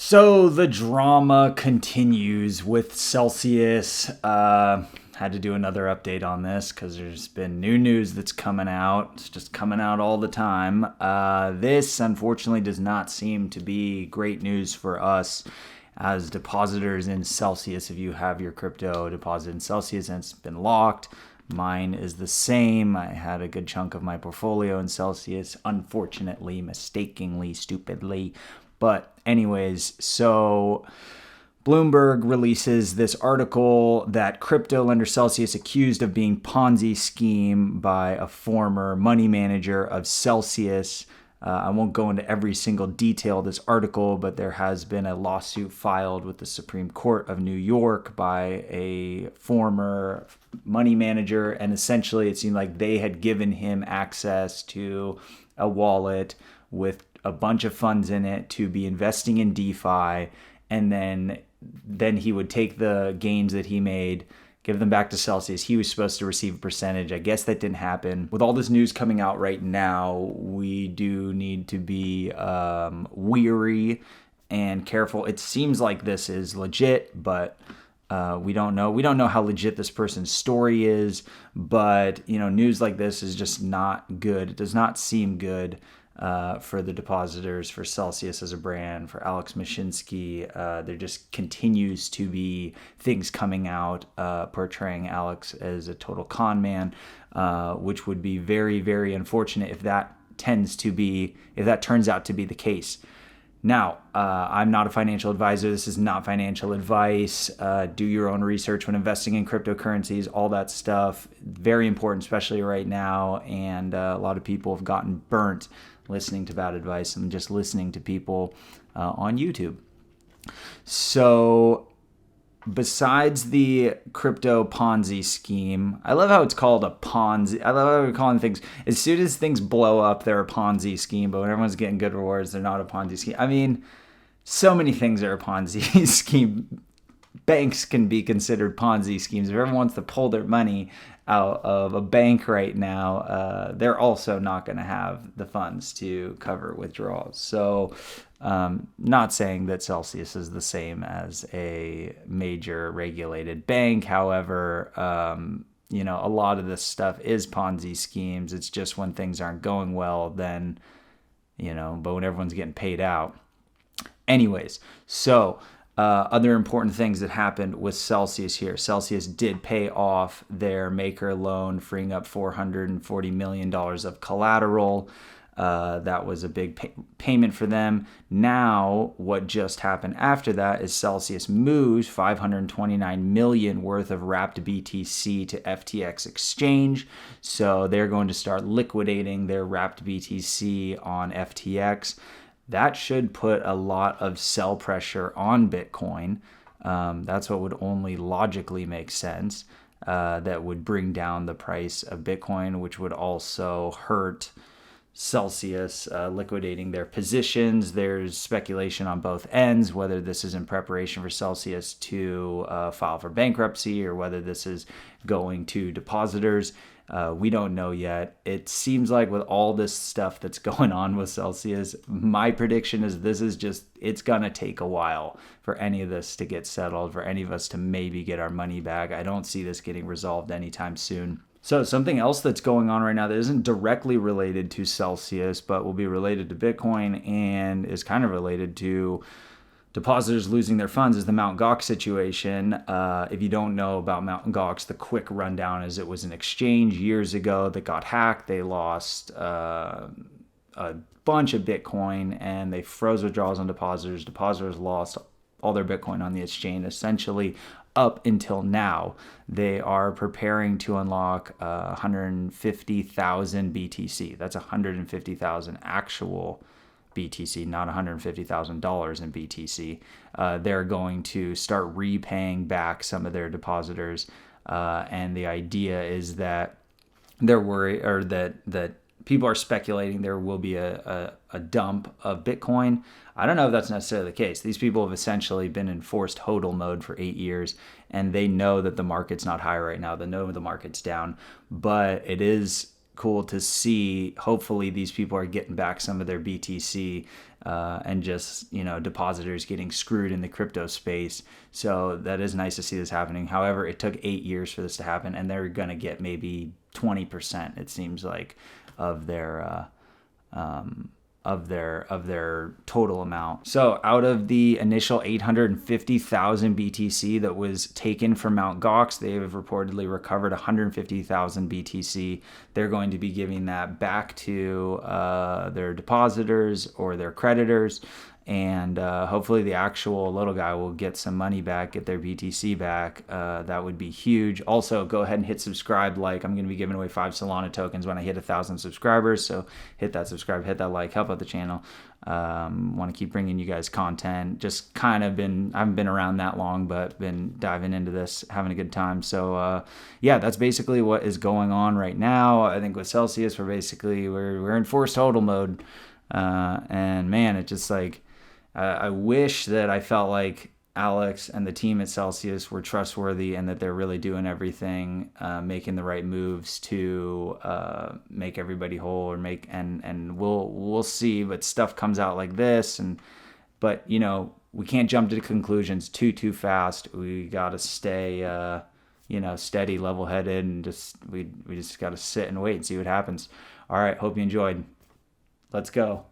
So the drama continues with Celsius. Had to do another update on this because there's been new news that's coming out. It's just coming out all the time. This, unfortunately, does not seem to be great news for us as depositors in Celsius. If you have your crypto deposit in Celsius and it's been locked, mine is the same. I had a good chunk of my portfolio in Celsius, unfortunately, mistakenly, stupidly. But anyways, so Bloomberg releases this article that crypto lender Celsius accused of being Ponzi scheme by a former money manager of Celsius. I won't go into every single detail of this article, but there has been a lawsuit filed with the Supreme Court of New York by a former money manager, and essentially it seemed like they had given him access to a wallet with a bunch of funds in it to be investing in DeFi, and then he would take the gains that he made, give them back to Celsius. He was supposed to receive a percentage. I guess that didn't happen. With all this news coming out right now, we do need to be weary and careful. It seems like this is legit, but we don't know. We don't know how legit this person's story is, but news like this is just not good. It does not seem good for the depositors, for Celsius as a brand, for Alex Mashinsky. There just continues to be things coming out portraying Alex as a total con man, which would be very, very unfortunate if that turns out to be the case. Now, I'm not a financial advisor. This is not financial advice. Do your own research when investing in cryptocurrencies, all that stuff. Very important, especially right now. And a lot of people have gotten burnt listening to bad advice and just listening to people on YouTube. So besides the crypto Ponzi scheme, I love how it's called a Ponzi. I love how we're calling things, as soon as things blow up, they're a Ponzi scheme, but when everyone's getting good rewards, they're not a Ponzi scheme. I mean, so many things are a Ponzi scheme. Banks can be considered Ponzi schemes. If everyone wants to pull their money out of a bank right now, they're also not going to have the funds to cover withdrawals. So not saying that Celsius is the same as a major regulated bank. However, a lot of this stuff is Ponzi schemes. It's just when things aren't going well, then, but when everyone's getting paid out. Anyways, so other important things that happened with Celsius here. Celsius did pay off their maker loan, freeing up $440 million of collateral. That was a big payment for them. Now, what just happened after that is Celsius moves $529 million worth of wrapped BTC to FTX exchange. So they're going to start liquidating their wrapped BTC on FTX. That should put a lot of sell pressure on Bitcoin. That's what would only logically make sense. That would bring down the price of Bitcoin, which would also hurt Celsius liquidating their positions. There's speculation on both ends, whether this is in preparation for Celsius to file for bankruptcy or whether this is going to depositors. We don't know yet. It seems like with all this stuff that's going on with Celsius, my prediction is it's going to take a while for any of this to get settled, for any of us to maybe get our money back. I don't see this getting resolved anytime soon. So something else that's going on right now that isn't directly related to Celsius, but will be related to Bitcoin and is kind of related to depositors losing their funds is the Mt. Gox situation. If you don't know about Mt. Gox, the quick rundown is it was an exchange years ago that got hacked. They lost a bunch of Bitcoin and they froze withdrawals on depositors. Depositors lost all their Bitcoin on the exchange essentially up until now. They are preparing to unlock 150,000 BTC. That's 150,000 actual BTC, not $150,000 in BTC. They're going to start repaying back some of their depositors, and the idea is that they're worried, or that people are speculating there will be a dump of Bitcoin. I don't know if that's necessarily the case. These people have essentially been in forced hodl mode for 8 years, and they know that the market's not high right now. They know the market's down, but it is cool to see. Hopefully these people are getting back some of their BTC and just, depositors getting screwed in the crypto space. So that is nice to see this happening. However, it took 8 years for this to happen, and they're going to get maybe 20%, it seems like, of their total amount. So out of the initial 850,000 BTC that was taken from Mt. Gox, they have reportedly recovered 150,000 BTC. They're going to be giving that back to their depositors or their creditors. And hopefully the actual little guy will get some money back, get their BTC back. That would be huge. Also, go ahead and hit subscribe, like. I'm going to be giving away 5 Solana tokens when I hit 1,000 subscribers. So hit that subscribe, hit that like, help out the channel. Want to keep bringing you guys content. Just kind of I haven't been around that long, but been diving into this, having a good time. So yeah, that's basically what is going on right now. I think with Celsius, we're in forced hodl mode. And man, it just like, I wish that I felt like Alex and the team at Celsius were trustworthy and that they're really doing everything, making the right moves to make everybody whole, or and we'll see. But stuff comes out like this, but we can't jump to conclusions too fast. We gotta stay steady, level headed, and we just gotta sit and wait and see what happens. All right, hope you enjoyed. Let's go.